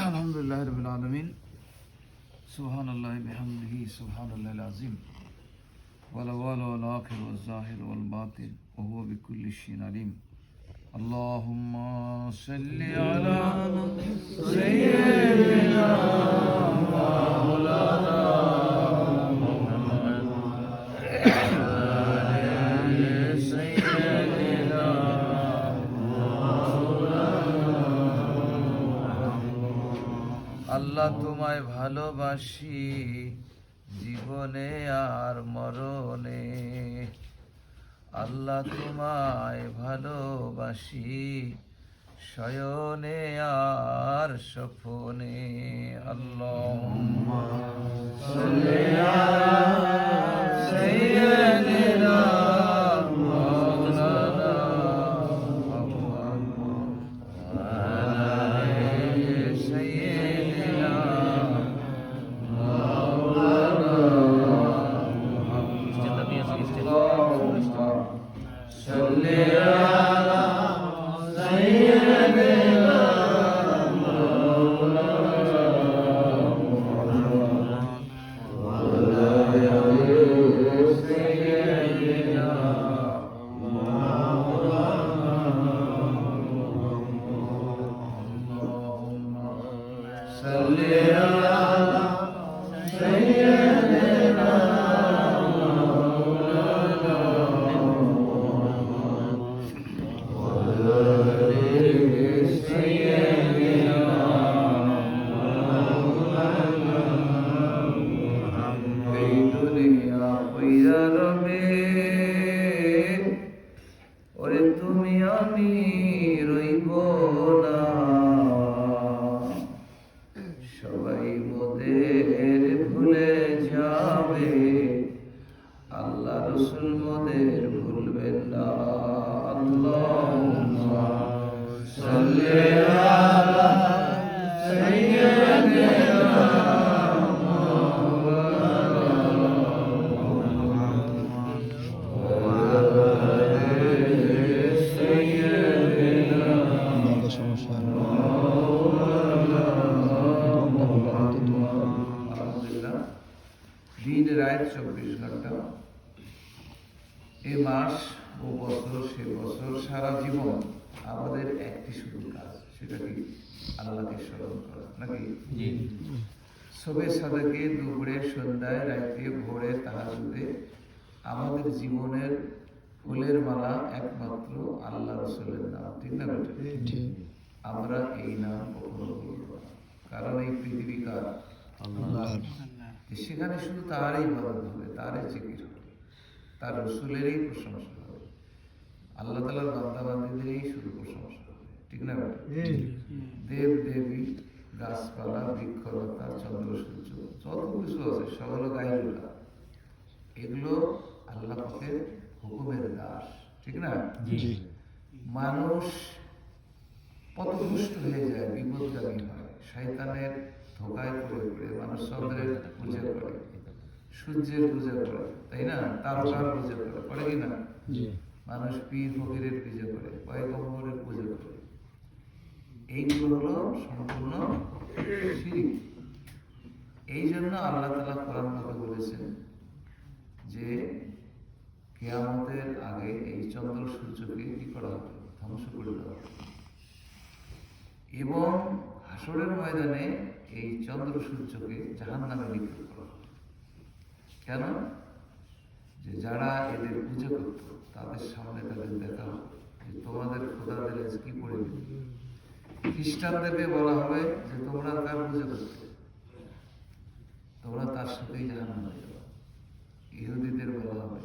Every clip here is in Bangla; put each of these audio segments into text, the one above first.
আলহামদুলিল্লাহ রাব্বিল আলামিন সুবহানাল্লাহি বিহামদিহি সুবহানাল্লাহিল আযীম ওয়াল আওয়ালু ওয়াল আখিরু ওয়াজ যাহিরু ওয়াল বাতিন ওয়া হুয়া বিকুল্লি শাইইন আলীম আল্লাহুম্মা সাল্লি আলা সাইয়্যিদিনা মাওলানা আল্লাহ তোমায় ভালোবাসি জীবনে আর মরণে, আল্লাহ তোমায় ভালোবাসি শয়নে আর স্বপনে। আল্লাহুম্মা সাল্লি আলা সাইয়্যিদিনা মাওলানা ওরে তুমি আমি রইব না, সবাই মোদের ভুলে যাবে, আল্লাহ রসুল মোদের ভুলবেন না। আল্লাহুম্মা সাল্লি আলা সাইয়্যিদিনা দিন রাত 24 ঘন্টা, এ মাস ও বছর সে বছর সারা জীবন আমাদের একটি শুধু কাজ, সেটা কি আল্লাহকে স্মরণ করা নাকি? সবে সাদাকে দুপুরে সন্ধ্যায় রাতে ভোরে তাহাজ্জুদে আমাদের জীবনের ফুলের মালা একমাত্র আল্লাহ রসুলের নাম, ঠিক না বেটা? আমরা এই নাম কখনো বলবো না, কারণ এই পৃথিবী কার? আল্লাহর। সেখানে শুধু তারই ইবাদত হবে, তারই জিকির হবে, তার রসুলেরই প্রশংসা হবে, আল্লাহ তাআলার বান্দা বান্দীদেরই শুধু প্রশংসা হবে, ঠিক না বেটা? দেব দেবী, গাছপালা, বৃক্ষলতা, চন্দ্র সূর্য, যত কিছু আছে সব হলো গায়রুল্লাহ, এগুলো আল্লাহ পাকের হুকুমের দাস, ঠিক না? মানুষ পথভ্রষ্ট হয়ে যায়, বিপদগামী হয়, শয়তানের ধোকায় পড়ে পড়ে মানুষ চন্দ্রের পূজা করে, সূর্যের পূজা করে, তাই না? তারকার পূজা করে, করে কি না? মানুষ পীর ফকিরের পূজা করে, পয়গম্বরের পূজা করে, এইগুলো হলো সম্পূর্ণ শিরক। এই জন্য আল্লাহ তাআলা কোরআন পাকে বলেছেন যে কিয়ামতের আগে এই চন্দ্র সূর্যকে কি করা হবে? ধ্বংস করে দেওয়া হবে, এবং হাসরের ময়দানে এই চন্দ্র সূর্যকে জাহান্নামে নিক্ষেপ করা হবে। কেন? যে যারা এদের পূজা করত তাদের সামনে তাদের দেখা হবে যে তোমাদের খোদাদের কি পড়ে দিবে। খ্রিস্টানদেরকে বলা হবে যে তোমরা কার পূজা করতে, তোমরা তার সাথেই জাহান্নামে যাবে। ইহুদিদের বলা হবে,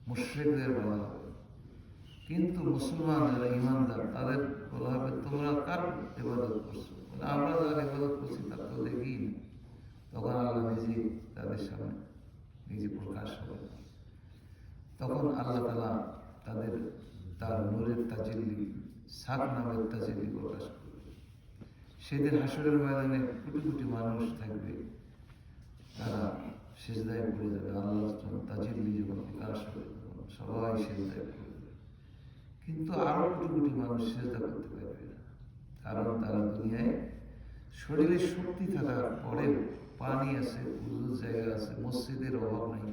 মুশরিকদের বলা হবে, কিন্তু মুসলমান যারা ইমানদার তাদের বলা হবে তোমরা কার ইবাদত করছো? আমরা যারা ইবাদত করছি তার তো দেখি। তখন আল্লাহ নিজে তাদের সামনে নিজে প্রকাশ হবে, তখন আল্লাহ তাআলা তাদের তার নূরের তাজাল্লি, সাত নামের তাজাল্লি প্রকাশ করবে। সেদিন হাসরের ময়দানে কোটি কোটি মানুষ থাকবে, তারা সিজদায় পড়ে যাবে, আল্লাহ তাজাল্লি যখন প্রকাশ হবে সবাই সিজদায় পড়ে যাবে। কিন্তু আরো কোটি কোটি মানুষ সেজদা করতে পারবে না, কারণ তারা দুনিয়ায় শরীরে শক্তি থাকার পরেও পানি আছে, হুজুর জায়গা আছে, মসজিদের অভাব নাই,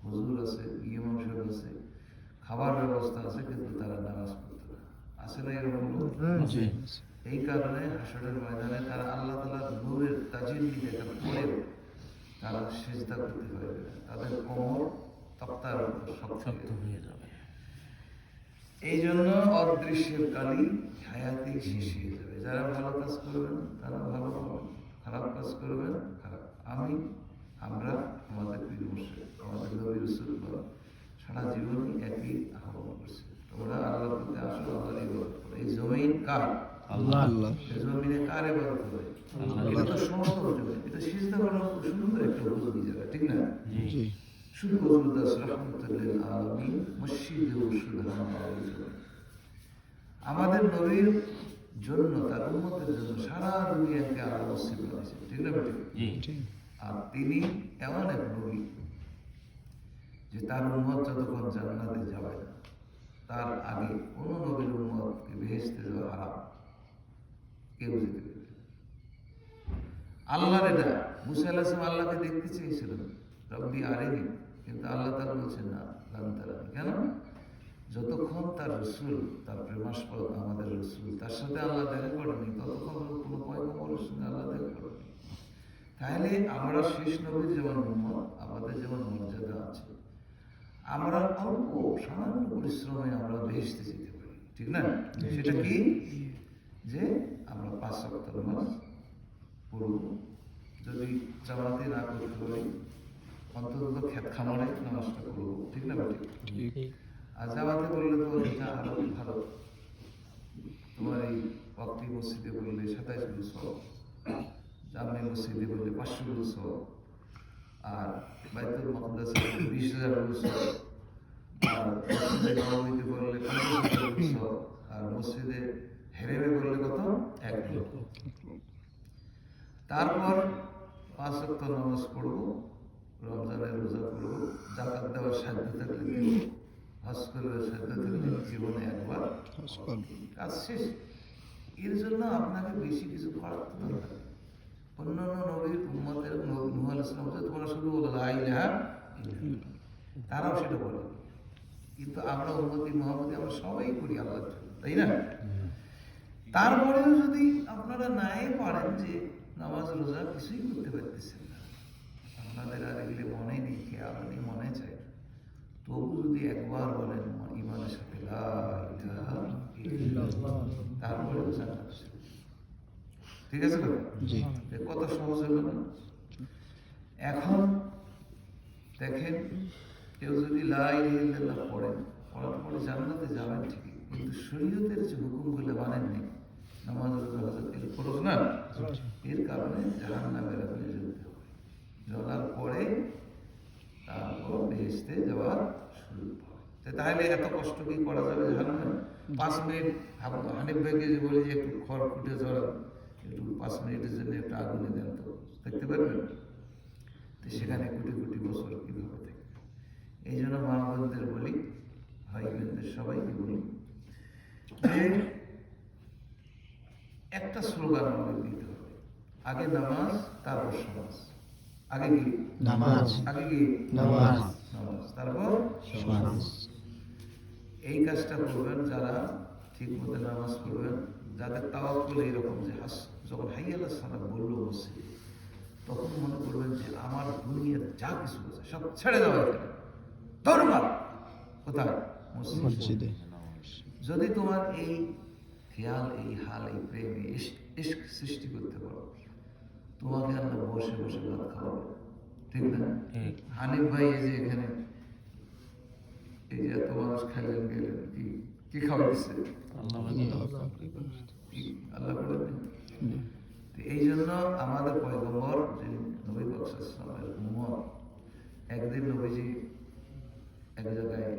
হুজুর আছে, ইমাম সাহেব আছে, খাবার ব্যবস্থা আছে, কিন্তু তারা নামাজ পড়তে না। আছে না এরকম লোক? এই কারণে হাসরের ময়দানে তারা আল্লাহ তাআলার নূরের তাজিল্লি দেখার পরেও তারা সেজদা করতে পারবে না, তাদের কোমর তক্তার উপর শক্ত হয়ে যাবে। এই জন্য অদৃশ্যের কালি হায়াতি শেষ হয়ে যাবে। যারা ভালো কাজ করবেন তারা ভালো পাবেন, খারাপ কাজ করবেন খারাপ। আমরা আমাদের প্রিয় মুর্শিদ, আমাদের নবী রাসূলুল্লাহ সারা জীবনই একই আহ্বান করছে, তোমরা আল্লাহর প্রতি আসো, আল্লাহর ইবাদত করো। এই জমিন কার? আল্লাহ। এই জমিনে কার ইবাদত করে? আল্লাহ। এটা তো সমতল জমিন, এটা সিজদা করার খুব সুন্দর একটা উপযোগী জায়গা, ঠিক না? জি। শুধু হুজুরদাস রাহমাতুল্লাহ আলামিন মসজিদে আমাদের নবীর জন্য, তার উম্মতের জন্য সারা দুনিয়াকে আল্লাহ মসজিদ বানিয়েছেন, ঠিক না বেটি? আর তিনি এমন এক নবী যে তার উম্মত যতক্ষণ জান্নাতে যাবে না, তার আগে কোন নবীর উম্মতকে বেহেশতে যাওয়া হারাম, কেউ যেতে পারবে না। আল্লাহর এটা মুসা আলাইহিস সালাম আল্লাহকে দেখতে চেয়েছিলেন, রব্বি আরিনি, কিন্তু আল্লাহ তাআলা বলছেন না, লান তারানি। কেন? যতক্ষণ তার রাসূল, তার প্রেমাস্পদ আমাদের রাসূল, তার সাথে আল্লাহ দেখা করেনি, ততক্ষণ কোনো পয়গম্বরের সঙ্গে আল্লাহ দেখা করেনি। তাহলে আমরা শেষ নবীর যেমন উম্মত, আমাদের যেমন মর্যাদা আছে, আমরা অল্প সামান্য পরিশ্রমে আমরা বেহেশতে যেতে পারি, ঠিক না? সেটা কি? যে আমরা 5 ওয়াক্ত নামাজ পড়ব, যদি জামাতে না করতে পারি অন্তত ক্ষেত খামারে নামাজটা করবো, ঠিক না বেটি? আর জামাতে করলে তো এটা আরো ভালো। তোমার এই ওয়াক্তি মসজিদে বললে 27 গুণ সওয়াব, জামে মসজিদে বললে 500 গুণ সওয়াব, আর বাইতুল মাকদাসে 20,000 গুণ সওয়াব, আর মসজিদে নববীতে বললে 50,000 গুণ সওয়াব, আর মসজিদে হেরেমে বললে কত? 1 লক্ষ। তারপর 5 ওয়াক্ত নামাজ পড়বো, রমজানের রোজা করবো, যাকাত দেওয়ার সাধ্য থাকলে দিব, হজ করার সাধ্য থাকলে জীবনে একবার কাজ শেষ। এর জন্য আপনাকে বেশি কিছু করার দরকার নেই। অন্যান্য নবীর উম্মতের নূহ আলাইহিস সালাম তোমরা শুধু বলো লা ইলাহা ইল্লাল্লাহ, তারাও সেটা বলে, কিন্তু আমরা উম্মতি মুহাম্মদি আমরা সবাই করি আল্লাহর জন্য, তাই না? তারপরেও যদি আপনারা নাই পারেন যে নামাজ রোজা কিছুই করতে পারতেছেন না, আপনাদের আর এগুলি মনে নেই, খেয়াল নেই, মনে চাই, তবু যদি একবার বলেন ইমানের সাথে লা ইলাহা ইল্লাল্লাহ, তারপরেও জান্নাত, ঠিক আছে তো? জি। কত সহজ হলো না? এখন দেখেন, কেউ যদি লা ইলাহা ইল্লাল্লাহ পড়েন, পড়ার পরে জান্নাতে যাবেন ঠিকই, কিন্তু শরীয়তের যে হুকুমগুলো মানেন নেই, নামাজ রোজা হজ এগুলো করব না, এর কারণে জাহান্নামের আগুনে জ্বলতে হবে। জ্বলার পরে তারপর বেহেশতে যাওয়ার সুযোগ পাবে। তাহলে এত কষ্ট কি করা যাবে জাহান্নামে? 5 মিনিট হানিফ ভাইকে যে বলি যে একটু খড় ফুটে জ্বলান, একটু 5 মিনিটের জন্য একটু আগুনে দেন, তো দেখতে পারবেন? তো সেখানে কোটি কোটি বছর কিভাবে থাকে। এই জন্য মা বোনদের বলি, ভাই বোনদের সবাইকে বলি যে একটা স্লোগান আমাদের দিতে হবে, আগে নামাজ তারপর সমাজ। আগে কি নামাজ, আগে কি নামাজ, তারপর সমাজ। এই কাজটা করবেন যারা ঠিক মতো নামাজ পড়বেন, যাদের তাওয়াক্কুল এইরকম যে যখন হাইয়া আলাস সালাত বললো মসজিদে, তখন মনে করবেন যে আমার দুনিয়ার যা কিছু আছে সব ছেড়ে দেওয়া, এখানে দরবার কোথায়? মসজিদে। যদি তোমার এই খেয়াল, এই হাল, এই প্রেম, এই ইশক সৃষ্টি করতে পারো, তোমাকে আল্লাহ বসে বসে ভাত খাওয়াবে, ঠিক না? হানিফ ভাই এই যে এখানে এই যে এত মানুষ খাইলেন গেলেন, কি কি খাওয়াইছে? আল্লাহ করে। এই জন্য আমাদের পয়গম্বর যে নবী পাক সাল্লাল্লাহু আলাইহি ওয়াসাল্লামের উম্মত, একদিন নবীজি এক জায়গায়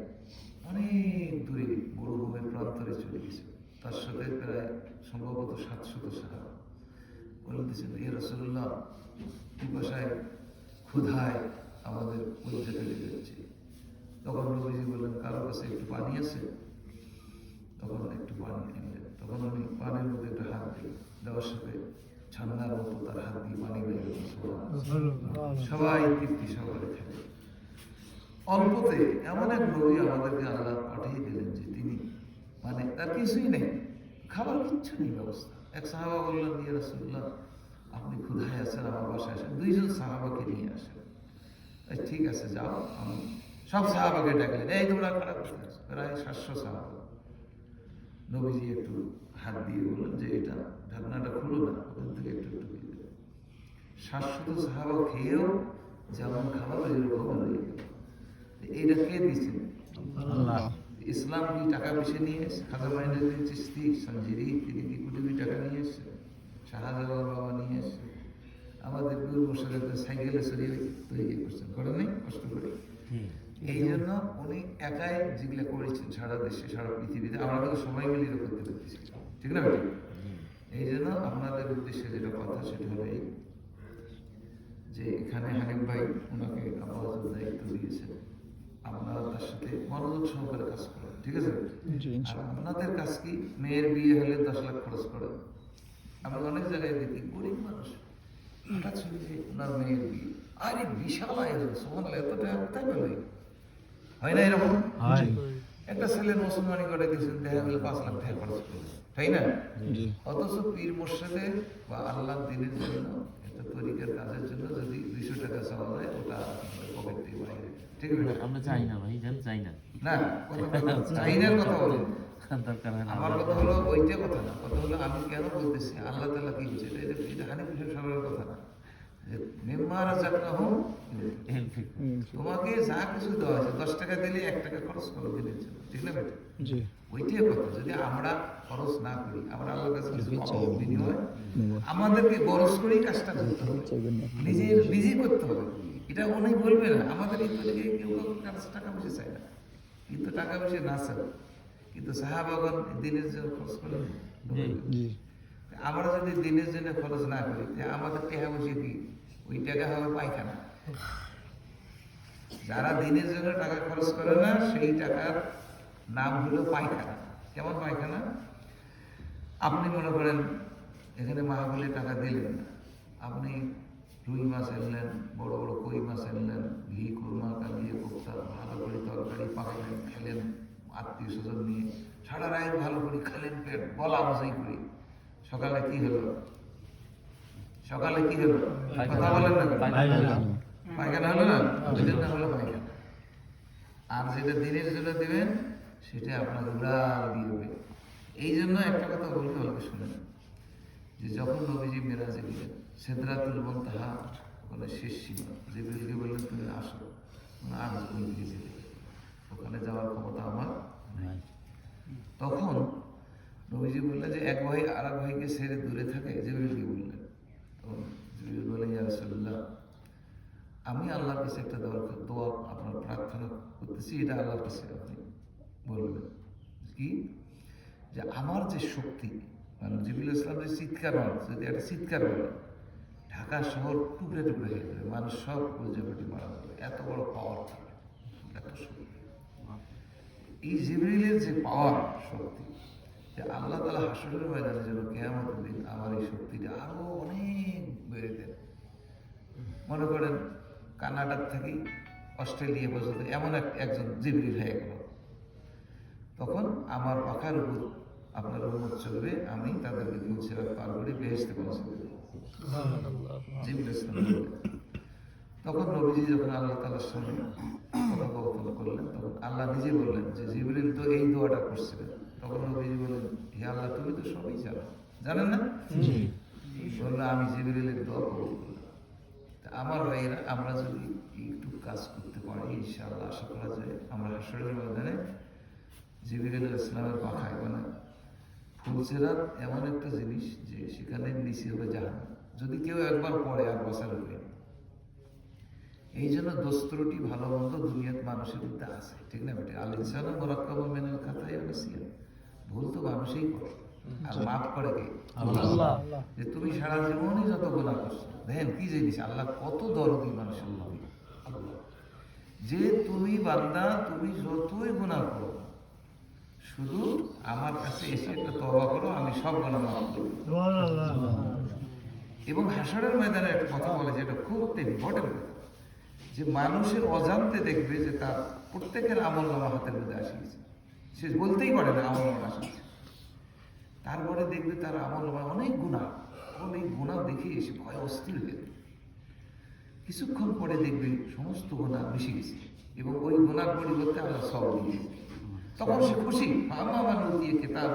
অনেক দূরে মরুভূমির প্রান্তরে চলে গেছে, তার সাথে প্রায় সম্ভবত 700 সাহাবা। বলতেছেন, ইয়া রাসূলুল্লাহ, পিপাসায় ক্ষুধায় আমাদের কলিজা লেগে যাচ্ছে। তখন নবীজি বললেন, কারো কাছে একটু পানি আছে? তখন একটু পানি আনলেন, তখন উনি পানির মধ্যে একটা হাত দিলেন, দেওয়ার সাথে ছান্নার মতো তার হাত দিয়ে পানি বের হলো। সবাই তৃপ্তি সহকারে খেলেন। অল্পতে এমন এক নবী আমাদেরকে আল্লাহ পাঠিয়ে দিলেন যে তিনি মানে তার কিছুই নেই, খাবার কিচ্ছু নেই ব্যবস্থা। এক সাহাবা বললেন, ইয়া রাসূলুল্লাহ, আপনি ক্ষুধায় আছেন, আমার বাসায় আসেন, দুইজন সাহাবাকে নিয়ে আসেন। ঠিক আছে যাও। আমি সব সাহাবাকে ডাকলেন, এই তোমরা খারাপ করতে আছো, প্রায় 700 সাহাবা। নবীজি একটু হাত দিয়ে বললেন যে এটা ঢাকনাটা খুলো না, ওখান থেকে একটু একটু দিয়ে দেবে। 700 সাহাবা খেয়েও যেমন খাবার এরকম হয়ে গেল। এইটা কে দিয়েছেন? আল্লাহ। ইসলাম কি টাকা পয়সা নিয়ে এসে? খাজা মাইনুদ্দিন চিশতি সঞ্জিরি তিনি কি কোটি কোটি টাকা নিয়ে এসে? শাহজালাল বাবা নিয়ে এসে? আমাদের পীর মুর্শিদের সাইকেলে সরিয়ে তৈরি করছেন, করে নাই কষ্ট করে। এই জন্য উনি একাই যেগুলো করেছেন সারা দেশে সারা পৃথিবীতে, আমরা কিন্তু সবাই মিলে এটা করতে পারতেছি, ঠিক না বেটি? এই জন্য আপনাদের উদ্দেশ্যে যেটা কথা সেটা হলো এই যে এখানে হানিফ ভাই ওনাকে আপাতত দায়িত্ব দিয়েছেন, আপনারা তার সাথে মনোযোগ সহকারে কাজ করেন, ঠিক আছে? আর আপনাদের কাজ কি, মেয়ের বিয়ে হলে 10 লাখ খরচ করেন। আমরা অনেক জায়গায় দেখি গরিব মানুষ হঠাৎ শুনি যে ওনার মেয়ের বিয়ে, আরে বিশাল আয়োজন, সুবহানাল্লাহ, এত টাকা কোথায় পেলে? হয় না এরকম? একটা ছেলের মুসলমানি করে দিয়েছেন, দেখা গেলে 5 লাখ টাকা খরচ করবে, তাই না? অথচ পীর মুর্শিদের বা আল্লাহ দিনের জন্য একটা তরিকার কাজের জন্য যদি 200 টাকা চাওয়া যায়, ওটা পকেট থেকে বাইরে, ঠিক আছে? আমরা চাই না ভাই, চাই না, না চাইনার কথা বলেন, দরকার হয় না। আমার কথা হলো ওইটা কথা না, কথা হলো আমি কেন বলতেছি আল্লাহ তাআলা কি বলছে, এটা হানিফ সাহেবের কথা না। মেম্বার চাকরা হোক, তোমাকে যা কিছু দেওয়া আছে 10 টাকা দিলে 1 টাকা খরচ করো দিনের জন্য, ঠিক না বেটা? ওইটাই কথা। যদি আমরা খরচ না করি, আমরা আল্লাহর কাছে কিছু পাবো বিনিময়, আমাদেরকে খরচ করেই কাজটা করতে হবে, নিজেই করতে হবে। এটা উনি বলবে না, আমাদের এই তরিকে কেউ কাছে টাকা পয়সা চায় না, কিন্তু টাকা পয়সা না চায়, কিন্তু সাহাবাগণ দিনের জন্য খরচ করেন। আমরা যদি দিনের জন্য খরচ না করি, আমাদের টাকা পয়সা কি ওই টাকা হবে পায়খানা। যারা দিনের জন্য টাকা খরচ করে না, সেই টাকার নাম হলো পায়খানা। কেমন পায়খানা? আপনি মনে করেন এখানে মাহফিলে টাকা দিলেন না, আপনি রুই মাছ আনলেন, বড় বড় কই মাছ আনলেন, ঘি কুরমা কালিয়ে কোপ্তা ভালো করে তরকারি পাকালেন, খেলেন আত্মীয় স্বজন নিয়ে, সারা রাত ভালো করে খেলেন, পেট বলা মজাই করি। সকালে কি হলো? সকালে কি হলো? কথা বলেন না, পায়খানা হলো না? ওই জন্য হলো পায়খানা। আর যেটা দিনের জন্য দেবেন সেটা আপনার উড়াল দিয়ে। এই জন্য একটা কথা বলতে ভালো শুনেন, যে যখন নবীজি মেরাজে গেলেন, সিদরাতুল মুনতাহা ওখানে শেষ ছিল, জিবরিলকে বললেন তুমি আসো, আর ওই দিকে যেতে, ওখানে যাওয়ার ক্ষমতা আমার নাই। তখন নবীজি বললেন যে এক ভাই আর এক ভাইকে ছেড়ে দূরে থাকে, জিবরিলকে বললেন। তখন জিবরিল বললেন, ইয়া রাসূলুল্লাহ, আমি আল্লাহর কাছে একটা দোয়া আপনার প্রার্থনা করতেছি, এটা আল্লাহর কাছে আপনি বলবেন কি, যে আমার যে শক্তি, মানে জিবরিল ইসলাম যে চিৎকার হয়, যদি একটা চিৎকার বলে ঢাকা শহর টুকরে টুকরে হয়ে যাবে, মানুষ সব জায়গাটি মারা যাবে, এত বড় পাওয়ার থাকে, এত শক্তি। এই জিবরিলের যে পাওয়ার শক্তি, যে আল্লাহ তাআলা হাসরের ময়দানে যেন কিয়ামতের দিন আমার এই শক্তিটা আরো অনেক বেড়ে দেন। মনে করেন কানাডার থেকে অস্ট্রেলিয়া পর্যন্ত এমন একজন জিবরিল হয়ে গেল, তখন আমার পাখার উপর আপনার উম্মত চলবে, আমি তাদেরকে সিরাত পার করে বেহেশতে পৌঁছে দেব। জিবরিল ইসলাম বললেন। তখন নবীজি যখন আল্লাহ তাআলার সঙ্গে কথোপকথন করলেন, তখন আল্লাহ নিজে বললেন যে জিবরিল তো এই দোয়াটা করছিলেন। তখন নবীজি বললেন, হে আল্লাহ, তুমি তো সবই জানো, জানেন না? বললো, আমি জিবরিলের দোয়া কবুল করলাম। আমার ভাইয়েরা, আমরা যদি একটু কাজ করতে পারি, ইনশাআল্লাহ আশা করা যায় আমরা হাসরের ময়দানে জিবরিল ইসলামের পাখায়, মানে ফুলসেরাত এমন একটা জিনিস যে সেখানে নিচে হবে জাহান্নাম, যদি কেউ একবার পড়ে আর বাঁচার হবে। এই জন্য দোস্ত্রটি ভালো মন্দ দুনিয়ার মানুষের মধ্যে আছে, ঠিক না বেটে? আল ইনসানু মুরাক্কাবুম মিনাল খাতাই ওয়া নিসিয়ান, ভুল তো মানুষই করে, আর মাফ করে কে? আল্লাহ। যে তুমি সারা জীবনই যত গুনাহ করছো, দেখেন কি জিনিস, আল্লাহ কত দরদি মানুষের নবী। আল্লাহ যে তুমি বান্দা, তুমি যতই গুনাহ করো শুধু আমার কাছে এসে একটা তওবা করো, আমি সব গুনাহ মাফ করে দেব। এবং হাসরের ময়দানে একটা কথা বলে, যেটা খুব ইম্পর্টেন্ট, যে মানুষের অজান্তে দেখবে যে তার প্রত্যেকের আমল নামা হাতের মধ্যে আসিয়েছে, সে বলতেই পারে না আমল নামা আসিয়েছে। তারপরে দেখবে তার আমল নামা অনেক গুনাহ, অনেক গুনাহ দেখে এসে ভয় অস্থির হয়ে যাবে। কিছুক্ষণ পরে দেখবে সমস্ত গুনাহ মিশে গেছে এবং ওই গুনার পরিবর্তে আল্লাহ সব দিয়ে দিয়েছে। তখন সে খুশি, আমার দিয়ে কেতাব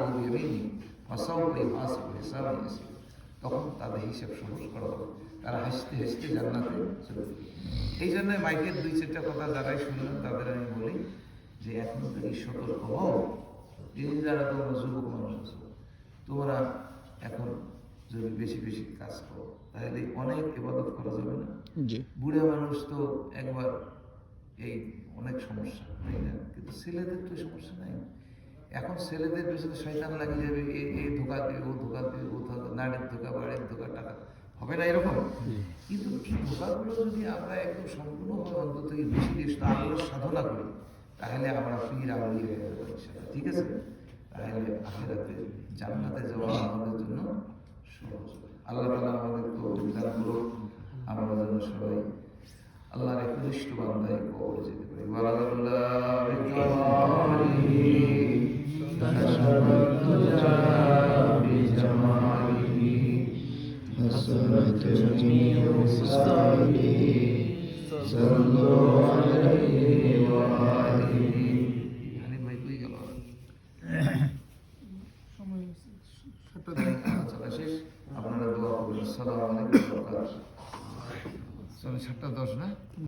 তখন তাদের হিসাব সহজ করা হবে, তারা হাসতে হাসতে জান্নাতে চলে যাবে। এই জন্য মাইকের 2-4টা কথা যারাই শুনলেন তাদের আমি বলি যে এখন থেকে সতর্ক হও। দিন যারা তোমরা যুবক মানুষ আছো, তোমরা এখন যদি বেশি বেশি কাজ করো তাহলে অনেক ইবাদত করা যাবে না। বুড়া মানুষ তো একবার এই অনেক সমস্যা, তাই না? কিন্তু ছেলেদের তো সমস্যা নাই। এখন ছেলেদের পেছনে শয়তান লাগিয়ে যাবে, এই ধোকা দিয়ে ও ধোকা দিয়ে ও ধোকা, নারীর ধোকা, বাড়ির ধোকা, টাকা হবে না এরকম। কিন্তু এই ধোকাগুলো যদি আমরা একদম সম্পূর্ণভাবে অন্তত থেকে বেশি দিয়ে আল্লাহর সাধনা করি, তাহলে আমরা পীর আউলিয়া হয়ে যাবো ইনশাআল্লাহ। ঠিক আছে? তাহলে আখিরাতে জান্নাতে যাওয়া আমাদের জন্য সহজ। আল্লাহ তাআলা আমাদের তো দান করুক, আমরা যেন সবাই আল্লাহর একনিষ্ঠ বান্দায় কবরে যেতে পারি। ওয়ালাল্লাহু বিকামালিহি তাশাবাতু বিজামালিহি হাসানাতু জামিউ সিফাতিহি সাল্লাল্লাহু আলাইহি